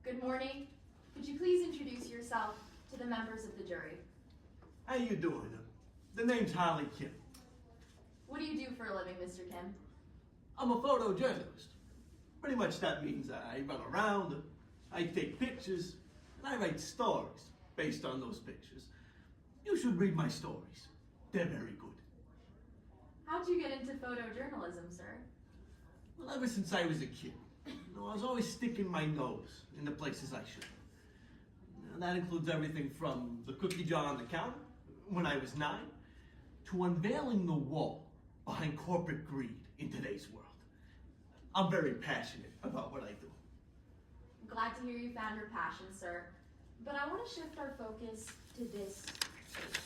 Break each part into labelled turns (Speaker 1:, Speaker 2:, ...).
Speaker 1: Good morning. Could you please introduce yourself to the members of the jury?
Speaker 2: How you doing? The name's Harley Kim.
Speaker 1: What do you do for a living, Mr. Kim?
Speaker 2: I'm a photojournalist. Pretty much that means I run around, I take pictures, and I write stories based on those pictures. You should read my stories. They're very good.
Speaker 1: How'd you get into photojournalism, sir?
Speaker 2: Well, ever since I was a kid, I was always sticking my nose in the places I shouldn't. That includes everything from the cookie jar on the counter when I was 9 to unveiling the wall behind corporate greed in today's world. I'm very passionate about what I do.
Speaker 1: I'm glad to hear you found your passion, sir. But I want to shift our focus to this case.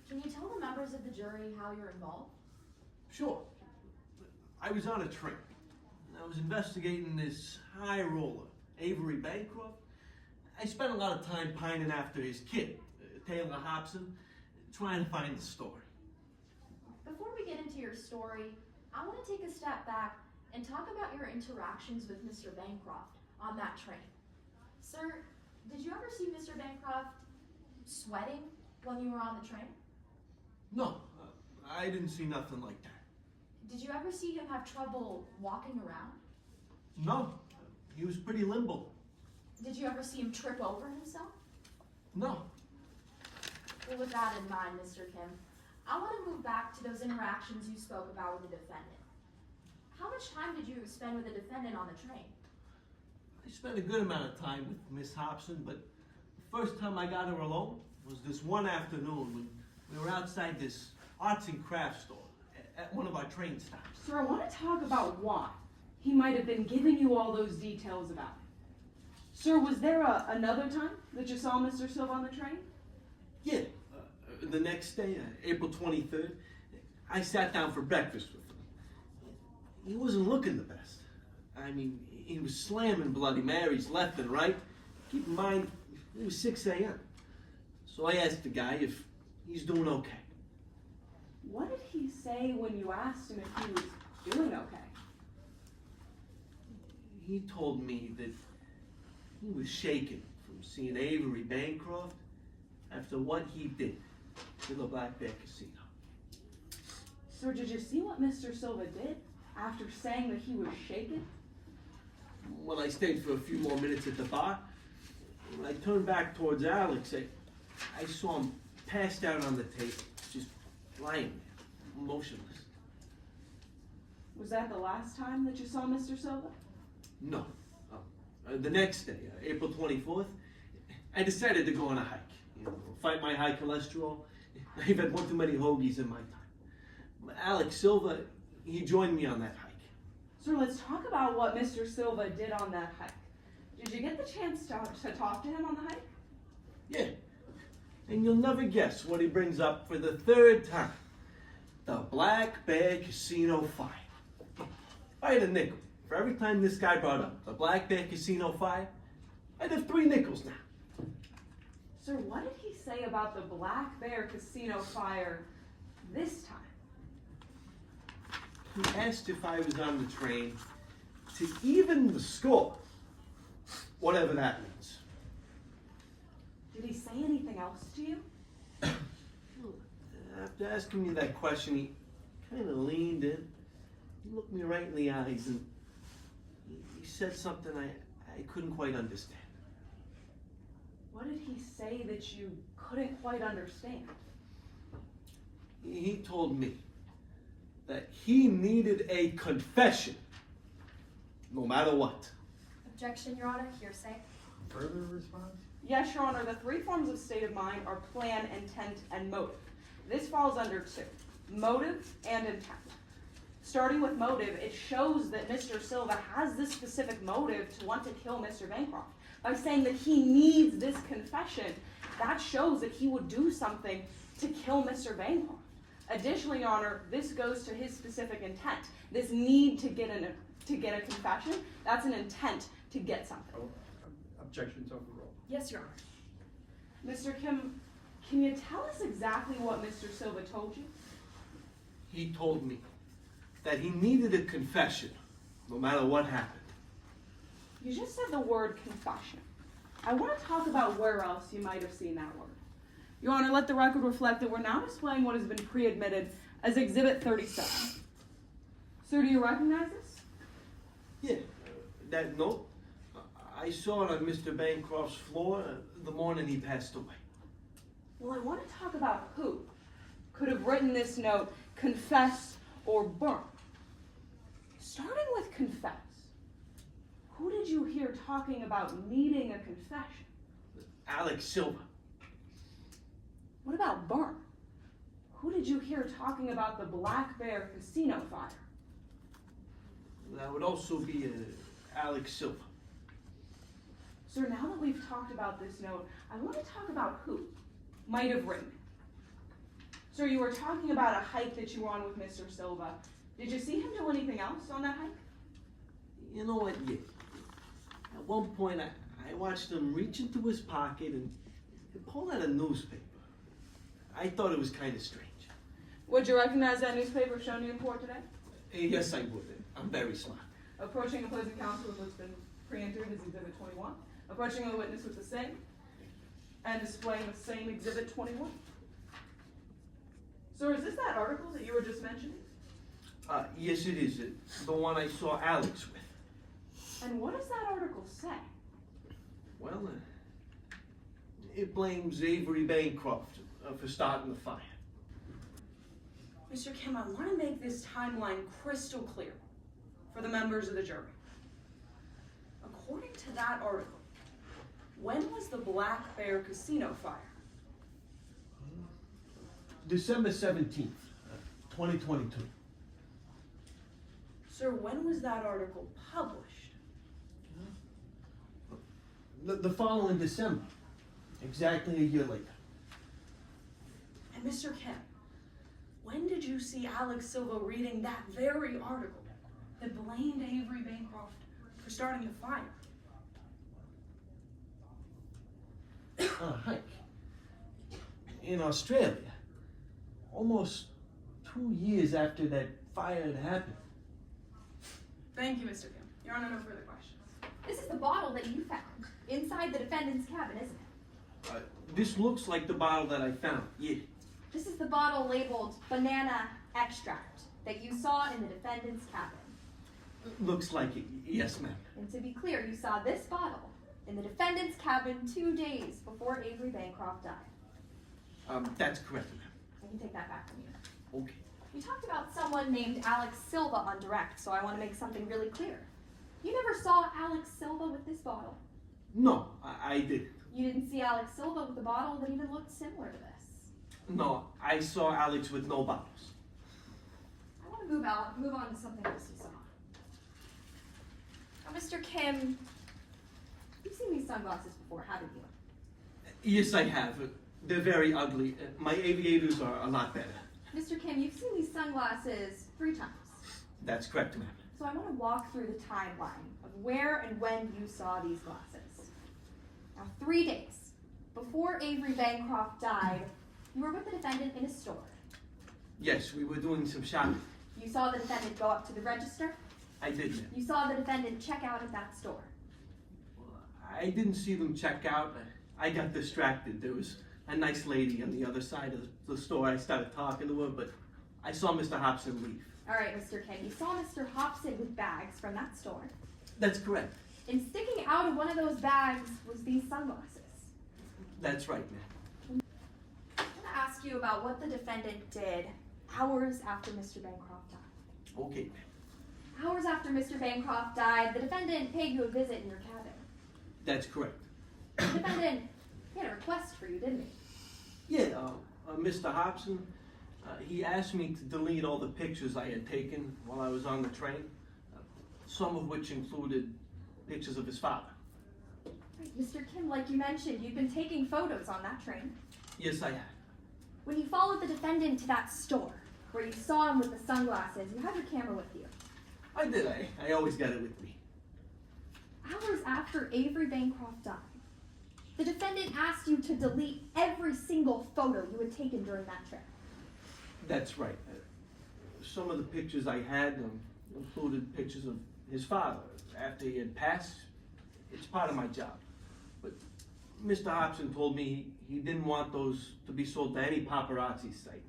Speaker 1: Can you tell the members of the jury how you're involved?
Speaker 2: Sure. I was on a train. I was investigating this high roller, Avery Bancroft. I spent a lot of time pining after his kid, Taylor Hobson, trying to find the story.
Speaker 1: Before we get into your story, I want to take a step back and talk about your interactions with Mr. Bancroft on that train. Sir, did you ever see Mr. Bancroft sweating when you were on the train?
Speaker 2: No, I didn't see nothing like that.
Speaker 1: Did you ever see him have trouble walking around?
Speaker 2: No, he was pretty limber.
Speaker 1: Did you ever see him trip over himself?
Speaker 2: No.
Speaker 1: Well, with that in mind, Mr. Kim, I want to move back to those interactions you spoke about with the defendant. How much time did you spend with the defendant on the train?
Speaker 2: I spent a good amount of time with Miss Hobson, but the first time I got her alone was this one afternoon when we were outside this arts and crafts store at one of our train stops.
Speaker 3: Sir, I want to talk about why he might have been giving you all those details about it. Sir, was there another time that you saw Mr. Silva on the train?
Speaker 2: Yeah, the next day, April 23rd, I sat down for breakfast with him. He wasn't looking the best. I mean, he was slamming Bloody Marys left and right. Keep in mind, it was 6 a.m. So I asked the guy if he's doing okay.
Speaker 3: What did he say when you asked him if he was doing okay?
Speaker 2: He told me that he was shaken from seeing Avery Bancroft after what he did to the Black Bear Casino.
Speaker 3: Sir, did you see what Mr. Silva did after saying that he was shaken?
Speaker 2: When I stayed for a few more minutes at the bar, when I turned back towards Alex, I saw him passed out on the table, just lying there, motionless.
Speaker 3: Was that the last time that you saw Mr. Silva?
Speaker 2: No. The next day, April 24th, I decided to go on a hike. Fight my high cholesterol. I've had one too many hoagies in my time. Alex Silva, he joined me on that hike.
Speaker 3: Sir, let's talk about what Mr. Silva did on that hike. Did you get the chance to talk to him on the hike?
Speaker 2: Yeah. And you'll never guess what he brings up for the third time. The Black Bear Casino fire. I had a nickel for every time this guy brought up the Black Bear Casino fire. I'd have 3 nickels now.
Speaker 3: Sir, what did he say about the Black Bear Casino fire this time?
Speaker 2: He asked if I was on the train to even the score, whatever that means.
Speaker 3: Did he say anything else to you?
Speaker 2: After asking me that question, he kind of leaned in, he looked me right in the eyes, and he said something I couldn't quite understand.
Speaker 3: What did he say that you couldn't quite understand?
Speaker 2: He told me that he needed a confession, no matter what.
Speaker 1: Objection, Your Honor. Hearsay.
Speaker 4: Further response?
Speaker 3: Yes, Your Honor, the 3 forms of state of mind are plan, intent, and motive. This falls under 2, motive and intent. Starting with motive, it shows that Mr. Silva has this specific motive to want to kill Mr. Bancroft. By saying that he needs this confession, that shows that he would do something to kill Mr. Bancroft. Additionally, Your Honor, this goes to his specific intent. This need to get a confession, that's an intent to get something.
Speaker 4: Oh, objections overruled.
Speaker 1: Yes, Your Honor.
Speaker 3: Mr. Kim, can you tell us exactly what Mr. Silva told you?
Speaker 2: He told me that he needed a confession, no matter what happened.
Speaker 3: You just said the word confession. I want to talk about where else you might have seen that word. Your Honor, let the record reflect that we're now displaying what has been pre-admitted as Exhibit 37. Sir, do you recognize this?
Speaker 2: Yeah, that note, I saw it on Mr. Bancroft's floor the morning he passed away.
Speaker 3: Well, I want to talk about who could have written this note, confess or burn. Starting with confess. Who did you hear talking about needing a confession?
Speaker 2: Alex Silva.
Speaker 3: What about burn? Who did you hear talking about the Black Bear Casino fire?
Speaker 2: That would also be Alex Silva.
Speaker 3: Sir, now that we've talked about this note, I want to talk about who might have written it. Sir, you were talking about a hike that you were on with Mr. Silva. Did you see him do anything else on that hike?
Speaker 2: You know what, yeah. At one point, I watched him reach into his pocket and pull out a newspaper. I thought it was kind of strange.
Speaker 3: Would you recognize that newspaper shown you in court today?
Speaker 2: Yes, I would. I'm very smart.
Speaker 3: Approaching opposing counsel with what's been pre-entered as Exhibit 21. Approaching a witness with the same. And displaying the same Exhibit 21. Sir, is this that article that you were just mentioning?
Speaker 2: Yes, it is. The one I saw Alex with.
Speaker 3: And what does that article say?
Speaker 2: Well, it blames Avery Bancroft for starting the fire.
Speaker 3: Mr. Kim, I want to make this timeline crystal clear for the members of the jury. According to that article, when was the Black Bear Casino fire?
Speaker 2: December 17th, 2022.
Speaker 3: Sir, when was that article published?
Speaker 2: The following December, exactly a year later.
Speaker 3: And Mr. Kim, when did you see Alex Silva reading that very article that blamed Avery Bancroft for starting the fire?
Speaker 2: Hike. In Australia, almost 2 years after that fire had happened.
Speaker 3: Thank you, Mr. Kim. Your Honor, no further questions.
Speaker 1: This is the bottle that you found inside the defendant's cabin, isn't it?
Speaker 2: This looks like the bottle that I found, yeah.
Speaker 1: This is the bottle labeled banana extract that you saw in the defendant's cabin.
Speaker 2: Looks like it, yes, ma'am.
Speaker 1: And to be clear, you saw this bottle in the defendant's cabin 2 days before Avery Bancroft died.
Speaker 2: That's correct, ma'am.
Speaker 1: I can take that back from you.
Speaker 2: Okay.
Speaker 1: You talked about someone named Alex Silva on direct, so I want to make something really clear. You never saw Alex Silva with this bottle.
Speaker 2: No, I didn't.
Speaker 1: You didn't see Alex Silva with a bottle that even looked similar to this.
Speaker 2: No, I saw Alex with no bottles.
Speaker 1: I want to move on to something else you saw. Now, Mr. Kim, you've seen these sunglasses before, haven't you?
Speaker 2: Yes, I have. They're very ugly. My aviators are a lot better.
Speaker 1: Mr. Kim, you've seen these sunglasses 3 times.
Speaker 2: That's correct, ma'am.
Speaker 1: So I want to walk through the timeline of where and when you saw these glasses. Now, 3 days before Avery Bancroft died, you were with the defendant in a store.
Speaker 2: Yes, we were doing some shopping.
Speaker 1: You saw the defendant go up to the register.
Speaker 2: I did, ma'am.
Speaker 1: You saw the defendant check out at that store.
Speaker 2: I didn't see them check out. I got distracted. There was a nice lady on the other side of the store. I started talking to her, but I saw Mr. Hobson leave.
Speaker 1: All right, Mr. Kim, you saw Mr. Hobson with bags from that store.
Speaker 2: That's correct.
Speaker 1: And sticking out of one of those bags was these sunglasses.
Speaker 2: That's right, ma'am.
Speaker 1: I'm going to ask you about what the defendant did hours after Mr. Bancroft died.
Speaker 2: Okay, ma'am.
Speaker 1: Hours after Mr. Bancroft died, the defendant paid you a visit in your cabin.
Speaker 2: That's correct.
Speaker 1: The defendant, he had a request for you, didn't he?
Speaker 2: Yeah, Mr. Hobson, he asked me to delete all the pictures I had taken while I was on the train, some of which included pictures of his father.
Speaker 1: Right, Mr. Kim, like you mentioned, you've been taking photos on that train.
Speaker 2: Yes, I had.
Speaker 1: When you followed the defendant to that store, where you saw him with the sunglasses, you had your camera with you.
Speaker 2: I did. I always got it with me.
Speaker 1: Hours after Avery Bancroft died, the defendant asked you to delete every single photo you had taken during that trip.
Speaker 2: That's right. Some of the pictures I had included pictures of his father after he had passed, It's part of my job. But Mr. Hobson told me he didn't want those to be sold to any paparazzi site.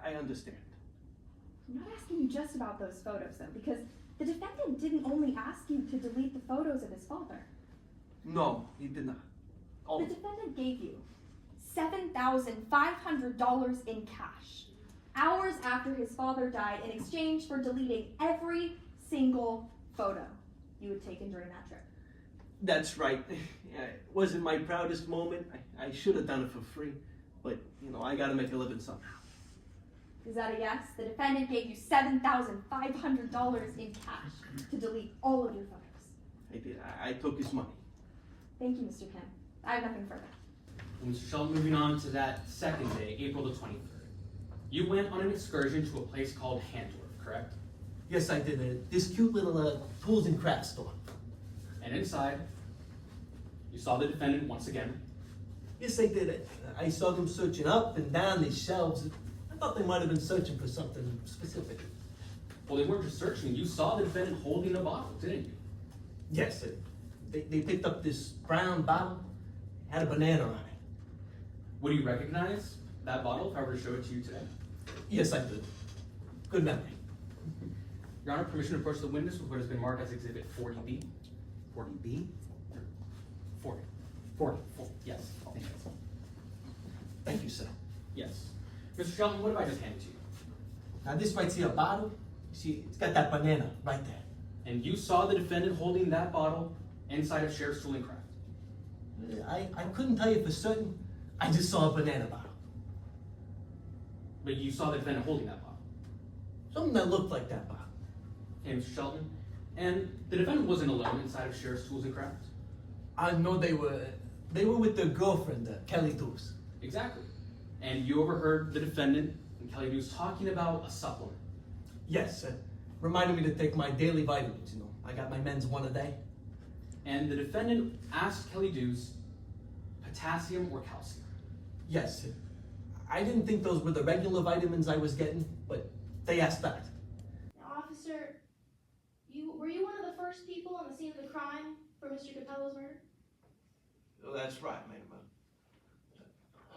Speaker 2: I understand.
Speaker 5: I'm not asking you just about those photos, though, because the defendant didn't only ask you to delete the photos of his father.
Speaker 2: No, he did not. Oh,
Speaker 5: The defendant gave you $7,500 in cash, hours after his father died, in exchange for deleting every single photo you had taken during that trip.
Speaker 2: that's right. Yeah, it wasn't my proudest moment. I should have done it for free. But, I gotta make a living somehow.
Speaker 5: Is that a yes? The defendant gave you $7,500 in cash to delete all of your photos.
Speaker 2: I did. I took his money.
Speaker 5: Thank you, Mr. Kim. I have nothing further.
Speaker 6: Well, Mr. Shelton, moving on to that second day, April the 23rd. You went on an excursion to a place called Handler, correct?
Speaker 2: Yes, I did. This cute little tools and crafts store.
Speaker 6: And inside, you saw the defendant once again.
Speaker 2: Yes, I did. I saw them searching up and down these shelves. I thought they might have been searching for something specific.
Speaker 6: Well, they weren't just searching. You saw the defendant holding a bottle, didn't you?
Speaker 2: Yes, they picked up this brown bottle, had a banana on it.
Speaker 6: Would you recognize that bottle if I were to show it to you today?
Speaker 2: Yes, I did. Good memory.
Speaker 6: Your Honor, permission to approach the witness with what has been marked as Exhibit 40B.
Speaker 2: 40B?
Speaker 6: 40. 40. Yes. Thank you.
Speaker 2: Thank you, sir.
Speaker 6: Yes. Mr. Shelton, what have I just handed to you?
Speaker 2: Now this right here, a bottle. You see, it's got that banana right there.
Speaker 6: And you saw the defendant holding that bottle inside of Sheriff's Tooling Craft.
Speaker 2: I couldn't tell you for certain. I just saw a banana bottle.
Speaker 6: But you saw the defendant holding that bottle.
Speaker 2: Something that looked like that bottle.
Speaker 6: Okay, Mr. Shelton. And the defendant wasn't alone inside of Sheriff's Tools and Crafts.
Speaker 2: I know they were with their girlfriend, Kelly Deuce.
Speaker 6: Exactly. And you overheard the defendant and Kelly Deuce talking about a supplement.
Speaker 2: Yes, reminded me to take my daily vitamins, I got my men's one a day.
Speaker 6: And the defendant asked Kelly Deuce potassium or calcium.
Speaker 2: Yes, I didn't think those were the regular vitamins I was getting, but they asked that.
Speaker 7: Now, officer, were you one of the first people on the scene of the crime for Mr. Capello's murder?
Speaker 2: Oh, that's right, ma'am.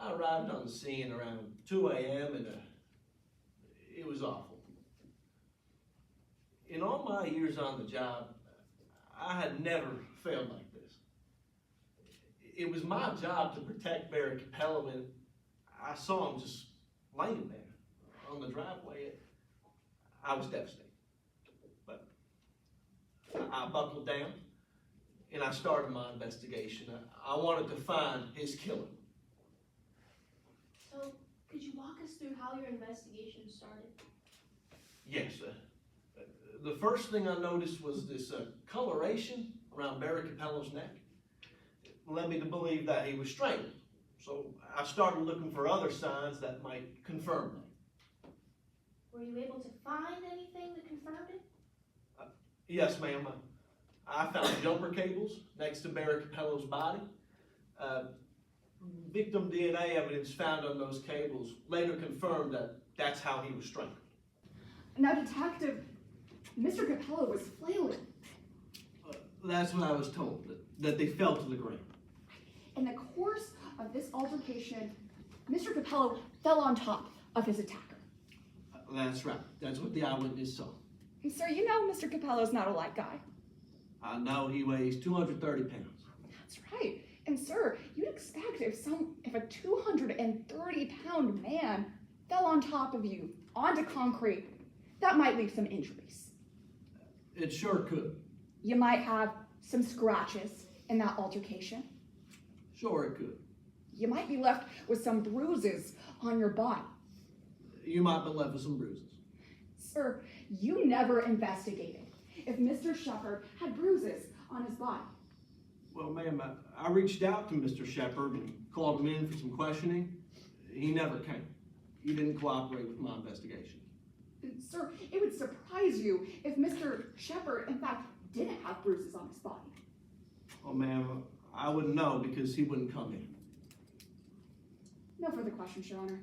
Speaker 2: I arrived on the scene around 2 a.m. and it was awful. In all my years on the job, I had never failed like this. It was my job to protect Barry Capello, and I saw him just laying there on the driveway. I was devastated. But I buckled down and I started my investigation. I wanted to find his killer.
Speaker 7: So, could you walk us through how your investigation started?
Speaker 2: Yes, the first thing I noticed was this coloration around Barry Capello's neck. It led me to believe that he was strangled. So I started looking for other signs that might confirm that.
Speaker 7: Were you able to find anything that confirmed it?
Speaker 2: Yes, ma'am. I found jumper cables next to Barry Capello's body. Victim DNA evidence found on those cables later confirmed that that's how he was strangled.
Speaker 5: Now, Detective, Mr. Capello was flailing.
Speaker 2: That's what I was told, that they fell to the ground.
Speaker 5: In the course of this altercation, Mr. Capello fell on top of his attacker.
Speaker 2: That's right. That's what the eyewitness saw.
Speaker 5: Sir, you know Mr. Capello's not a light guy.
Speaker 2: I know he weighs 230 pounds.
Speaker 5: That's right. And sir, you'd expect if a 230-pound man fell on top of you onto concrete, that might leave some injuries.
Speaker 2: It sure could.
Speaker 5: You might have some scratches in that altercation.
Speaker 2: Sure it could.
Speaker 5: You might be left with some bruises on your body.
Speaker 2: You might be left with some bruises.
Speaker 5: Sir, you never investigated if Mr. Shepard had bruises on his body.
Speaker 2: Well, ma'am, I reached out to Mr. Shepard and called him in for some questioning. He never came. He didn't cooperate with my investigation.
Speaker 5: Sir, it would surprise you if Mr. Shepard, in fact, didn't have bruises on his body.
Speaker 2: Oh, ma'am, I wouldn't know because he wouldn't come in.
Speaker 5: No further questions, Your Honor.